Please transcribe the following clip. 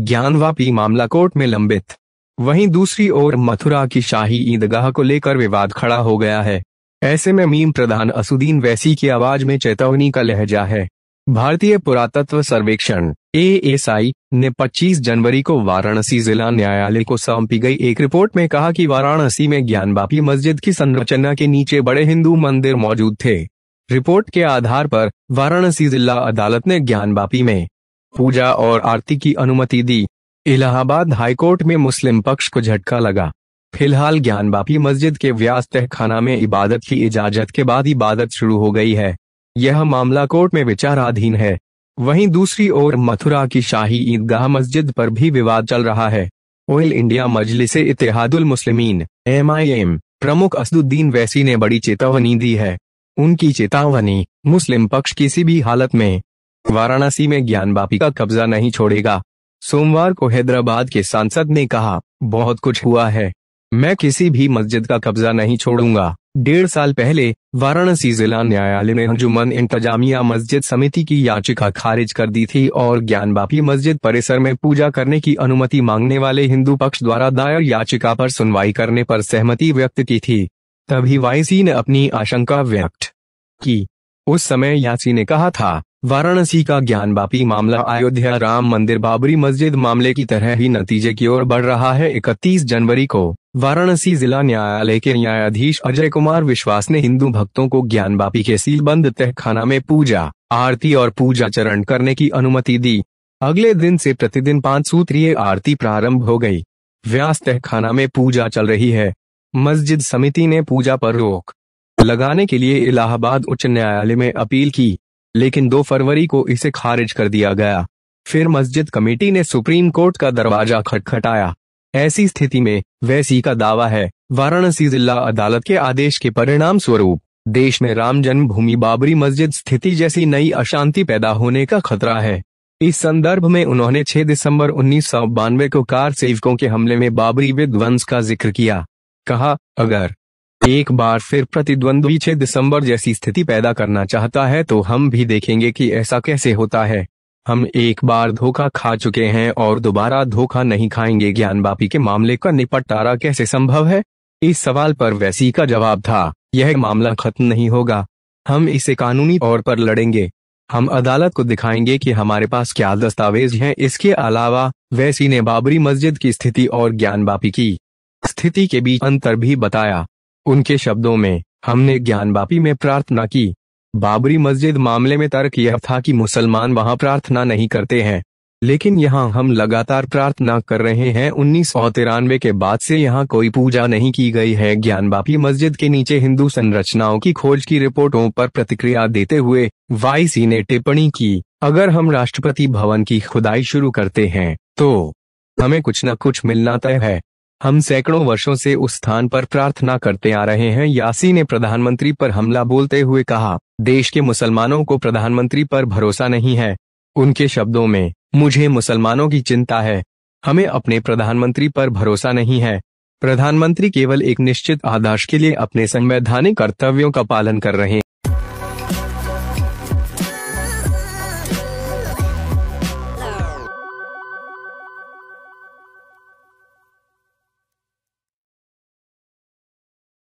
ज्ञानवापी मामला कोर्ट में लंबित। वहीं दूसरी ओर मथुरा की शाही ईदगाह को लेकर विवाद खड़ा हो गया है। ऐसे में मीम प्रधान असुद्दीन वैसी की आवाज में चेतावनी का लहजा है। भारतीय पुरातत्व सर्वेक्षण ASI ने 25 जनवरी को वाराणसी जिला न्यायालय को सौंपी गई एक रिपोर्ट में कहा कि वाराणसी में ज्ञानवापी मस्जिद की संरचना के नीचे बड़े हिंदू मंदिर मौजूद थे। रिपोर्ट के आधार पर वाराणसी जिला अदालत ने ज्ञानवापी में पूजा और आरती की अनुमति दी। इलाहाबाद हाईकोर्ट में मुस्लिम पक्ष को झटका लगा। फिलहाल ज्ञानवापी मस्जिद के व्यास तहखाना में इबादत की इजाजत के बाद इबादत शुरू हो गई है। यह मामला कोर्ट में विचाराधीन है। वहीं दूसरी ओर मथुरा की शाही ईदगाह मस्जिद पर भी विवाद चल रहा है। ऑल इंडिया मजलिस इत्तेहादुल मुस्लिमीन MIM प्रमुख असदुद्दीन वैसी ने बड़ी चेतावनी दी है। उनकी चेतावनी, मुस्लिम पक्ष किसी भी हालत में वाराणसी में ज्ञानवापी का कब्जा नहीं छोड़ेगा। सोमवार को हैदराबाद के सांसद ने कहा, बहुत कुछ हुआ है, मैं किसी भी मस्जिद का कब्जा नहीं छोड़ूंगा। 1.5 साल पहले वाराणसी जिला न्यायालय ने अंजुमन इंतजामिया मस्जिद समिति की याचिका खारिज कर दी थी और ज्ञानवापी मस्जिद परिसर में पूजा करने की अनुमति मांगने वाले हिंदू पक्ष द्वारा दायर याचिका पर सुनवाई करने पर सहमति व्यक्त की थी। तभी वाईसी ने अपनी आशंका व्यक्त की। उस समय यासी ने कहा था, वाराणसी का ज्ञानवापी मामला अयोध्या राम मंदिर बाबरी मस्जिद मामले की तरह ही नतीजे की ओर बढ़ रहा है। 31 जनवरी को वाराणसी जिला न्यायालय के न्यायाधीश अजय कुमार विश्वास ने हिंदू भक्तों को ज्ञानवापी के सीलबंद तहखाना में पूजा, आरती और पूजा चरण करने की अनुमति दी। अगले दिन से प्रतिदिन 5 सूत्रीय आरती प्रारंभ हो गई। व्यास तहखाना में पूजा चल रही है। मस्जिद समिति ने पूजा पर रोक लगाने के लिए इलाहाबाद उच्च न्यायालय में अपील की, लेकिन 2 फरवरी को इसे खारिज कर दिया गया। फिर मस्जिद कमेटी ने सुप्रीम कोर्ट का दरवाजा खटखटाया। ऐसी स्थिति में वैसी का दावा है, वाराणसी जिला अदालत के आदेश के परिणाम स्वरूप देश में राम जन्मभूमि बाबरी मस्जिद स्थिति जैसी नई अशांति पैदा होने का खतरा है। इस संदर्भ में उन्होंने 6 दिसंबर 1992 को कार सेवकों के हमले में बाबरी विध्वंस का जिक्र किया। कहा, अगर एक बार फिर प्रतिद्वंद्वी 6 दिसंबर जैसी स्थिति पैदा करना चाहता है तो हम भी देखेंगे कि ऐसा कैसे होता है। हम एक बार धोखा खा चुके हैं और दोबारा धोखा नहीं खाएंगे। ज्ञानवापी के मामले का निपटारा कैसे संभव है? इस सवाल पर वैसी का जवाब था, यह मामला खत्म नहीं होगा, हम इसे कानूनी तौर पर लड़ेंगे। हम अदालत को दिखाएंगे कि हमारे पास क्या दस्तावेज हैं। इसके अलावा वैसी ने बाबरी मस्जिद की स्थिति और ज्ञानवापी की स्थिति के बीच अंतर भी बताया। उनके शब्दों में, हमने ज्ञानवापी में प्रार्थना की। बाबरी मस्जिद मामले में तर्क यह था कि मुसलमान वहां प्रार्थना नहीं करते हैं, लेकिन यहां हम लगातार प्रार्थना कर रहे हैं। 1993 के बाद से यहां कोई पूजा नहीं की गई है। ज्ञानवापी मस्जिद के नीचे हिंदू संरचनाओं की खोज की रिपोर्टों पर प्रतिक्रिया देते हुए वाईसी ने टिप्पणी की, अगर हम राष्ट्रपति भवन की खुदाई शुरू करते हैं तो हमें कुछ न कुछ मिलना तय है। हम सैकड़ों वर्षों से उस स्थान पर प्रार्थना करते आ रहे हैं। यासी ने प्रधानमंत्री पर हमला बोलते हुए कहा, देश के मुसलमानों को प्रधानमंत्री पर भरोसा नहीं है। उनके शब्दों में, मुझे मुसलमानों की चिंता है, हमें अपने प्रधानमंत्री पर भरोसा नहीं है। प्रधानमंत्री केवल एक निश्चित आदर्श के लिए अपने संवैधानिक कर्तव्यों का पालन कर रहे